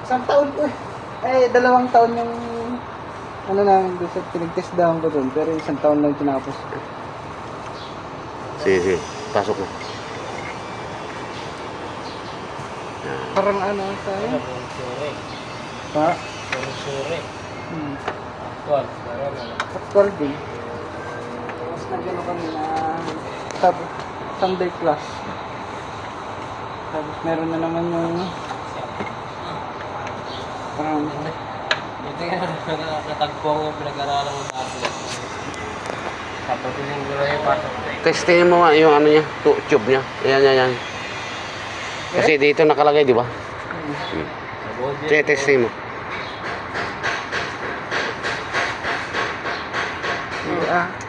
Isang taon ko eh. 2 taon yung ano na, doon sa pinag-test down ko doon. Pero 1 taon lang tinapos ko. Sige. Pasok mo. Parang ano tayo? Ha? Actual din. Tapos nag-ano kami na Sunday class. Tapos meron na naman yung parang Ito nga, natagpo ang pinag-aralan mo dati. Tapos yung gula yung pasok. Testingin mo nga yung ano niya, tube niya. Ayan. Kasi dito nakalagay, di ba? Sige, testingin mo. ah